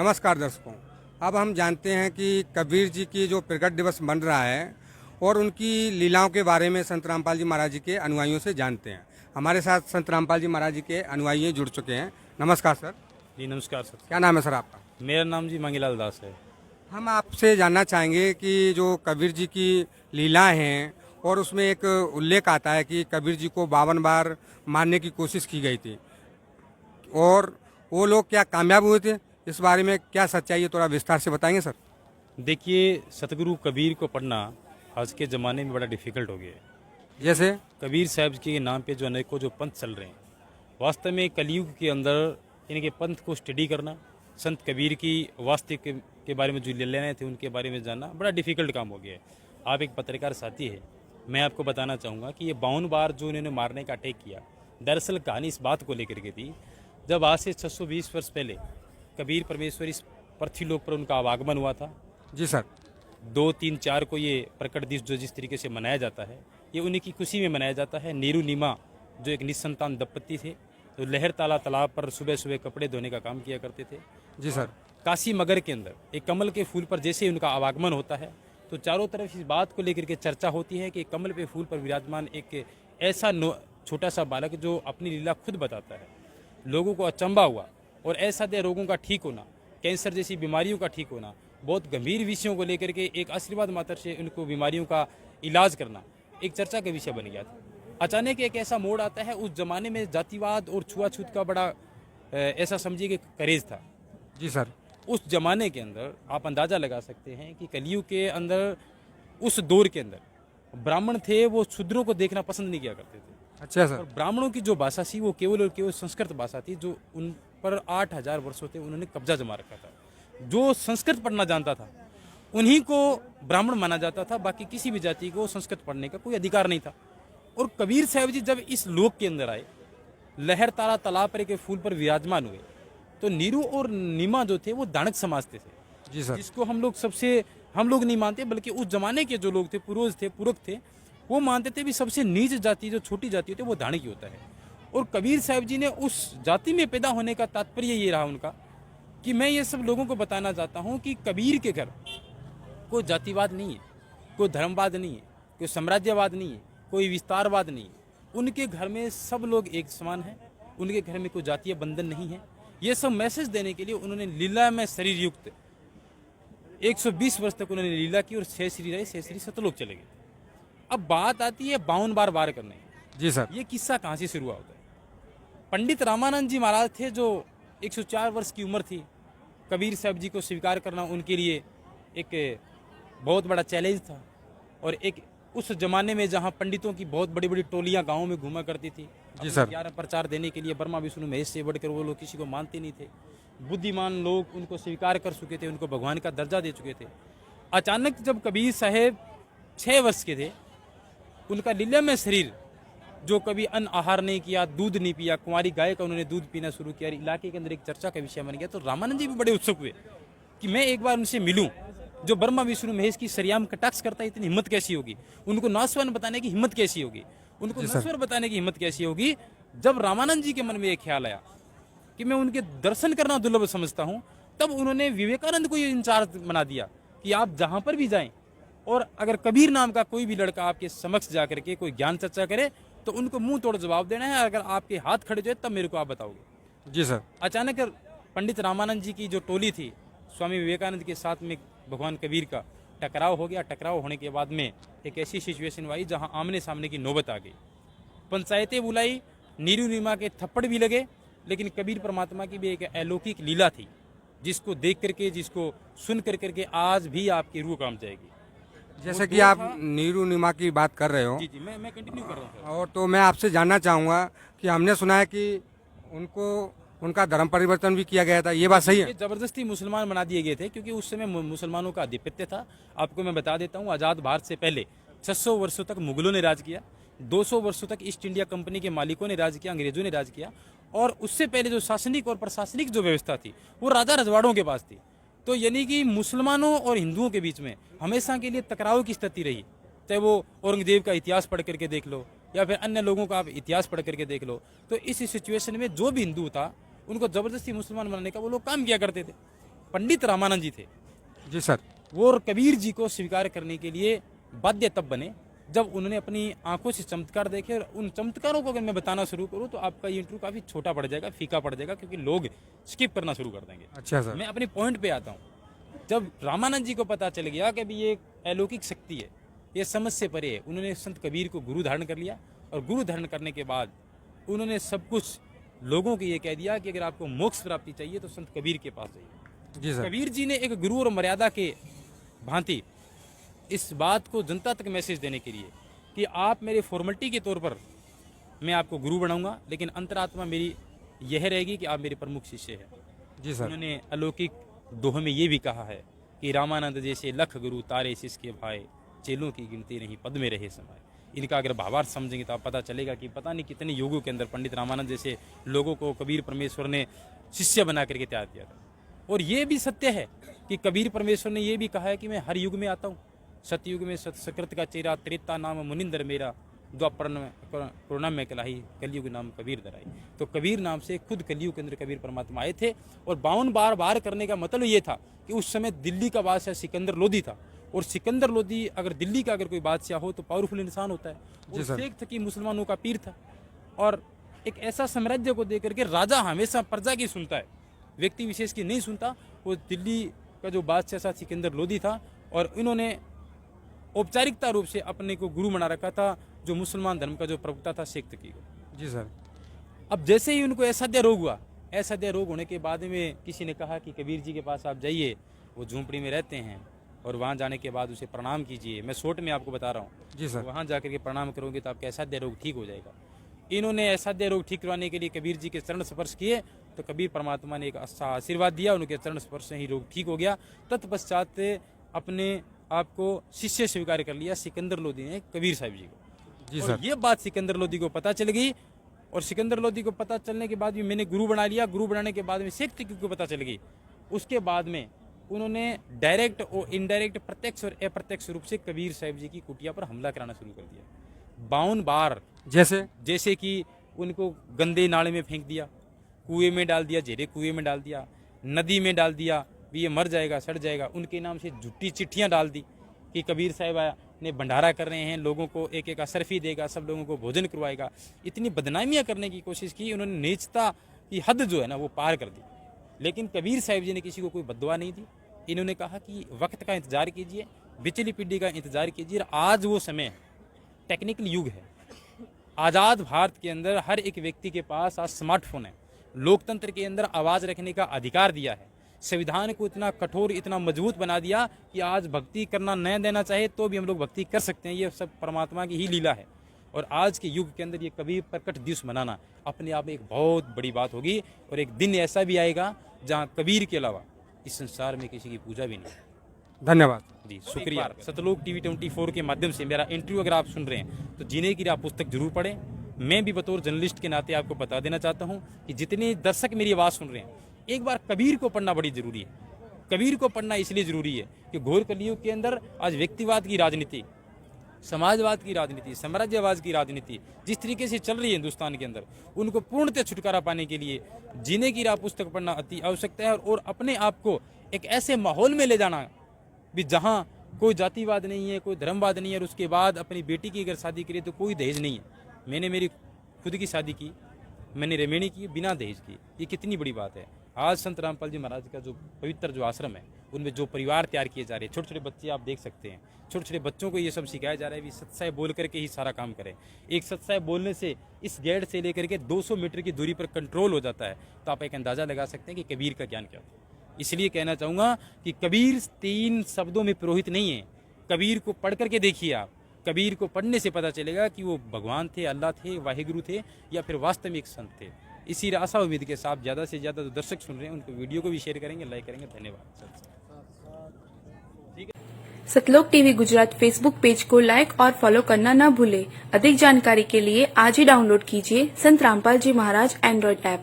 नमस्कार दर्शकों। अब हम जानते हैं कि कबीर जी की जो प्रकट दिवस बन रहा है और उनकी लीलाओं के बारे में संत रामपाल जी महाराज जी के अनुयायियों से जानते हैं। हमारे साथ संत रामपाल जी महाराज जी के अनुयायी जुड़ चुके हैं। नमस्कार सर। जी नमस्कार सर। क्या नाम है सर आपका? मेरा नाम जी मंगीलाल दास है। हम आपसे जानना चाहेंगे कि जो कबीर जी की लीलाएं हैं और उसमें एक उल्लेख आता है कि कबीर जी को 52 बार मारने की कोशिश की गई थी और वो लोग क्या कामयाब हुए थे? इस बारे में क्या सच्चाई है, थोड़ा विस्तार से बताएंगे सर? देखिए, सतगुरु कबीर को पढ़ना आज के ज़माने में बड़ा डिफ़िकल्ट हो गया है। जैसे कबीर साहब के नाम पे जो अनेकों जो पंथ चल रहे हैं, वास्तव में कलयुग के अंदर इनके पंथ को स्टडी करना, संत कबीर की वास्तविक के बारे में जो लीलाएं थे उनके बारे में जानना बड़ा डिफ़िकल्ट काम हो गया है। आप एक पत्रकार साथी है, मैं आपको बताना चाहूँगा कि ये 52 बार जो इन्होंने मारने का अटैक किया, दरअसल कहानी इस बात को लेकर के थी। जब आज से 620 वर्ष पहले कबीर परमेश्वर इस पृथ्वी लोक पर उनका आवागमन हुआ था। जी सर। 2, 3, 4 को ये प्रकट दिवस जो जिस तरीके से मनाया जाता है, ये उन्हीं की खुशी में मनाया जाता है। नीरू नीमा जो एक निसंतान दंपत्ति थे, तो लहर ताला तालाब पर सुबह सुबह कपड़े धोने का काम किया करते थे। जी सर। काशी मगर के अंदर एक कमल के फूल पर जैसे ही उनका आवागमन होता है, तो चारों तरफ इस बात को लेकर के चर्चा होती है कि कमल पे फूल पर विराजमान एक ऐसा छोटा सा बालक जो अपनी लीला खुद बताता है। लोगों को अचंभा हुआ और ऐसा दे रोगों का ठीक होना, कैंसर जैसी बीमारियों का ठीक होना, बहुत गंभीर विषयों को लेकर के एक आशीर्वाद मात्र से उनको बीमारियों का इलाज करना एक चर्चा का विषय बन गया था। अचानक एक ऐसा मोड़ आता है, उस जमाने में जातिवाद और छुआछूत का बड़ा ऐसा समझिए कि करेज था। जी सर। उस जमाने के अंदर आप अंदाज़ा लगा सकते हैं कि कलयुग के अंदर उस दौर के अंदर ब्राह्मण थे, वो शूद्रों को देखना पसंद नहीं किया करते थे। अच्छा सर। और ब्राह्मणों की जो भाषा थी वो केवल और केवल संस्कृत भाषा थी, जो उन पर 8000 वर्षों से उन्होंने कब्जा जमा रखा था। जो संस्कृत पढ़ना जानता था उन्हीं को ब्राह्मण माना जाता था, बाकी किसी भी जाति को संस्कृत पढ़ने का कोई अधिकार नहीं था। और कबीर साहब जी जब इस लोक के अंदर आए, लहर तारा तालाब पर के फूल पर विराजमान हुए, तो नीरू और नीमा जो थे वो दानक समाजते थे। जी सर। जिसको हम लोग नहीं मानते, बल्कि उस जमाने के जो लोग थे, पूर्वज थे, पुरख थे, वो मानते थे भी सबसे नीच जाति जो छोटी जाति होती है वो दानक ही होता है। और कबीर साहब जी ने उस जाति में पैदा होने का तात्पर्य ये रहा उनका कि मैं ये सब लोगों को बताना चाहता हूँ कि कबीर के घर कोई जातिवाद नहीं है, कोई धर्मवाद नहीं है, कोई साम्राज्यवाद नहीं है, कोई विस्तारवाद नहीं है। उनके घर में सब लोग एक समान हैं, उनके घर में कोई जातीय बंधन नहीं है। ये सब मैसेज देने के लिए उन्होंने लीला में शरीर युक्त 120 वर्ष तक उन्होंने लीला की और 6 श्री रहे, 6 श्री सतलोक चले गए। अब बात आती है 52 बार वार करने। जी सर। ये किस्सा कहाँ से शुरू होता है? पंडित रामानंद जी महाराज थे, जो 104 वर्ष की उम्र थी। कबीर साहब जी को स्वीकार करना उनके लिए एक बहुत बड़ा चैलेंज था। और एक उस जमाने में जहाँ पंडितों की बहुत बड़ी बड़ी टोलियाँ गाँव में घूमा करती थी, जी सर। 11 प्रचार देने के लिए ब्रह्मा विष्णु महेश से बढ़कर वो लोग किसी को मानते नहीं थे। बुद्धिमान लोग उनको स्वीकार कर चुके थे, उनको भगवान का दर्जा दे चुके थे। अचानक जब कबीर साहेब 6 वर्ष के थे, उनका लीला में शरीर जो कभी अन्न आहार नहीं किया, दूध नहीं पिया, कुंवारी गाय का उन्होंने दूध पीना शुरू किया, इलाके के अंदर एक चर्चा का विषय बन गया। तो रामानंद जी भी बड़े उत्सुक हुए कि मैं एक बार उनसे मिलूं, जो ब्रह्मा विष्णु महेश की सरियाम कटाक्ष करता है, इतनी हिम्मत कैसी होगी, उनको नास्वन बताने की हिम्मत कैसी होगी, उनको नश्वर बताने की हिम्मत कैसी होगी। जब रामानंद जी के मन में एक ख्याल आया कि मैं उनके दर्शन करना दुर्लभ समझता हूँ, तब उन्होंने विवेकानंद को ये इंचार्ज बना दिया कि आप जहाँ पर भी जाएं और अगर कबीर नाम का कोई भी लड़का आपके समक्ष जाकर के कोई ज्ञान चर्चा करे तो उनको मुंह तोड़ जवाब देना है। अगर आपके हाथ खड़े जाए तब मेरे को आप बताओगे। जी सर। अचानक पंडित रामानंद जी की जो टोली थी, स्वामी विवेकानंद के साथ में भगवान कबीर का टकराव हो गया। टकराव होने के बाद में एक ऐसी सिचुएशन आई जहां आमने सामने की नौबत आ गई। पंचायतें बुलाई, नीरू नीमा के थप्पड़ भी लगे, लेकिन कबीर परमात्मा की भी एक अलौकिक लीला थी, जिसको देख करके, जिसको सुन करके आज भी आपकी रूह काम जाएगी। जैसे कि आप नीरू नीमा की बात कर रहे हो। जी मैं कंटिन्यू कर रहा हूँ। और तो मैं आपसे जानना चाहूँगा कि हमने सुना है कि उनका धर्म परिवर्तन भी किया गया था, ये बात सही है? जबरदस्ती मुसलमान बना दिए गए थे, क्योंकि उस समय मुसलमानों का आधिपत्य था। आपको मैं बता देता हूँ, आज़ाद भारत से पहले 600 वर्षों तक मुगलों ने राज किया, 200 वर्षों तक ईस्ट इंडिया कंपनी के मालिकों ने राज किया, अंग्रेजों ने राज किया। और उससे पहले जो शासनिक और प्रशासनिक जो व्यवस्था थी वो राजा रजवाड़ों के पास थी। तो यानी कि मुसलमानों और हिंदुओं के बीच में हमेशा के लिए टकराव की स्थिति रही। चाहे वो औरंगजेब का इतिहास पढ़ करके देख लो या फिर अन्य लोगों का आप इतिहास पढ़ करके देख लो, तो इस सिचुएशन में जो भी हिंदू था उनको जबरदस्ती मुसलमान बनाने का वो लोग काम किया करते थे। पंडित रामानंद जी थे, जी सर। वो कबीर जी को स्वीकार करने के लिए बाध्य तब बने जब उन्होंने अपनी आंखों से चमत्कार देखे। और उन चमत्कारों को अगर मैं बताना शुरू करूं तो आपका ये इंटरव्यू काफ़ी छोटा पड़ जाएगा, फीका पड़ जाएगा, क्योंकि लोग स्किप करना शुरू कर देंगे। अच्छा सर। मैं अपने पॉइंट पे आता हूँ। जब रामानंद जी को पता चल गया कि भी ये एक अलौकिक शक्ति है, ये समझ से परे है, उन्होंने संत कबीर को गुरु धारण कर लिया। और गुरु धारण करने के बाद उन्होंने सब कुछ लोगों को ये कह दिया कि अगर आपको मोक्ष प्राप्ति चाहिए तो संत कबीर के पास जाइए। जी सर। कबीर जी ने एक गुरु और मर्यादा के भांति इस बात को जनता तक मैसेज देने के लिए कि आप मेरे फॉर्मेलिटी के तौर पर मैं आपको गुरु बनाऊंगा, लेकिन अंतरात्मा मेरी यह रहेगी कि आप मेरे प्रमुख शिष्य हैं। जी सर। उन्होंने अलौकिक दोहे में ये भी कहा है कि रामानंद जैसे लख गुरु तारे शिष्य के भाई, चेलों की गिनती नहीं पद में रहे समाये। इनका अगर भावार्थ समझेंगे तो आप पता चलेगा कि पता नहीं कितने युगों के अंदर पंडित रामानंद जैसे लोगों को कबीर परमेश्वर ने शिष्य बना करके तैयार किया था। और ये भी सत्य है कि कबीर परमेश्वर ने ये भी कहा है कि मैं हर युग में आता हूँ। सतयुग में सकृत का चेहरा, त्रेता नाम मुनिंदर मेरा, द्वापर करुणा में कलाई, कलयुग नाम कबीर दराई। तो कबीर नाम से खुद कलयुग के अंदर कबीर परमात्मा आए थे। और 52 बार बार करने का मतलब ये था कि उस समय दिल्ली का बादशाह सिकंदर लोदी था। और सिकंदर लोदी अगर दिल्ली का अगर कोई बादशाह हो तो पावरफुल इंसान होता है। और शेख था कि मुसलमानों का पीर था। और एक ऐसा साम्राज्य को देकर के राजा हमेशा प्रजा की सुनता है, व्यक्ति विशेष की नहीं सुनता। वो दिल्ली का जो बादशाह था सिकंदर लोदी था। और इन्होंने औपचारिकता रूप से अपने को गुरु बना रखा था, जो मुसलमान धर्म का जो प्रवक्ता था शेख तकी को। जी सर। अब जैसे ही उनको असाध्य रोग हुआ, असाध्य रोग होने के बाद में किसी ने कहा कि कबीर जी के पास आप जाइए, वो झोंपड़ी में रहते हैं, और वहाँ जाने के बाद उसे प्रणाम कीजिए। मैं शॉर्ट में आपको बता रहा हूँ। जी सर। वहाँ जाकर के प्रणाम करोगे तो आपका असाध्य रोग ठीक हो जाएगा। इन्होंने असाध्य रोग ठीक करवाने के लिए कबीर जी के चरण स्पर्श किए, तो कबीर परमात्मा ने एक अच्छा आशीर्वाद दिया, उनके चरण स्पर्श से ही रोग ठीक हो गया। तत्पश्चात अपने आपको शिष्य स्वीकार कर लिया सिकंदर लोदी ने कबीर साहब जी को। जी और सर। ये बात सिकंदर लोदी को पता चल गई। और सिकंदर लोदी को पता चलने के बाद भी मैंने गुरु बना लिया। गुरु बनाने के बाद में शेख तकी को पता चल गई। उसके बाद में उन्होंने डायरेक्ट और इनडायरेक्ट, प्रत्यक्ष और अप्रत्यक्ष रूप से कबीर साहब जी की कुटिया पर हमला कराना शुरू कर दिया। 52 बार। जैसे कि उनको गंदे नाले में फेंक दिया, कुएं में डाल दिया, जेरे कुएं में डाल दिया, नदी में डाल दिया, भी ये मर जाएगा, सड़ जाएगा। उनके नाम से झूठी चिट्ठियां डाल दी कि कबीर साहब ने भंडारा कर रहे हैं, लोगों को एक एक असरफी देगा, सब लोगों को भोजन करवाएगा। इतनी बदनामियां करने की कोशिश की। उन्होंने नीचता की हद जो है ना वो पार कर दी। लेकिन कबीर साहब जी ने किसी को कोई बद्दुआ नहीं दी। इन्होंने कहा कि वक्त का इंतजार कीजिए, बिचली पीढ़ी का इंतजार कीजिए। आज वो समय, टेक्निकल युग है। आज़ाद भारत के अंदर हर एक व्यक्ति के पास आज स्मार्टफोन है। लोकतंत्र के अंदर आवाज़ रखने का अधिकार दिया है। संविधान को इतना कठोर, इतना मजबूत बना दिया कि आज भक्ति करना न देना चाहे तो भी हम लोग भक्ति कर सकते हैं। ये सब परमात्मा की ही लीला है। और आज के युग के अंदर ये कबीर प्रकट दिवस मनाना अपने आप में एक बहुत बड़ी बात होगी। और एक दिन ऐसा भी आएगा जहाँ कबीर के अलावा इस संसार में किसी की पूजा भी नहीं। धन्यवाद जी, शुक्रिया। सतलोक टीवी 24 के माध्यम से मेरा इंटरव्यू अगर आप सुन रहे हैं तो जीने की राह पुस्तक जरूर पढ़ें। मैं भी बतौर जर्नलिस्ट के नाते आपको बता देना चाहता हूं कि जितने दर्शक मेरी आवाज़ सुन रहे हैं, एक बार कबीर को पढ़ना बड़ी जरूरी है। कबीर को पढ़ना इसलिए जरूरी है कि घोर कलयुग के अंदर आज व्यक्तिवाद की राजनीति, समाजवाद की राजनीति, साम्राज्यवाद की राजनीति जिस तरीके से चल रही है हिंदुस्तान के अंदर, उनको पूर्णतः छुटकारा पाने के लिए जीने की राह पुस्तक पढ़ना अति आवश्यकता है। और अपने आप को एक ऐसे माहौल में ले जाना भी जहाँ कोई जातिवाद नहीं है, कोई धर्मवाद नहीं है। और उसके बाद अपनी बेटी की अगर शादी करी तो कोई दहेज नहीं है। मैंने मेरी खुद की शादी की, मैंने रेमेणी की बिना दहेज की। ये कितनी बड़ी बात है। आज संत रामपाल जी महाराज का जो पवित्र जो आश्रम है, उनमें जो परिवार तैयार किए जा रहे हैं, छोटे छोटे बच्चे आप देख सकते हैं, छोटे छोटे बच्चों को ये सब सिखाया जा रहा है कि सत्साय बोल करके ही सारा काम करें। एक सत्साय बोलने से इस गेट से लेकर के 200 मीटर की दूरी पर कंट्रोल हो जाता है। तो आप एक अंदाजा लगा सकते हैं कि कबीर का ज्ञान क्या था। इसलिए कहना चाहूँगा कि कबीर 3 शब्दों में पुरोहित नहीं है। कबीर को पढ़ करके देखिए आप। कबीर को पढ़ने से पता चलेगा कि वो भगवान थे, अल्लाह थे, वाहिगुरु थे, या फिर वास्तव में एक संत थे। इसी आशा उम्मीद के साथ ज़्यादा से ज़्यादा जो दर्शक सुन रहे हैं उनको वीडियो को भी शेयर करेंगे, लाइक करेंगे। धन्यवाद। सतलोक टीवी गुजरात फेसबुक पेज को लाइक और फॉलो करना न भूलें। अधिक जानकारी के लिए आज ही डाउनलोड कीजिए संत रामपाल जी महाराज एंड्रॉइड ऐप।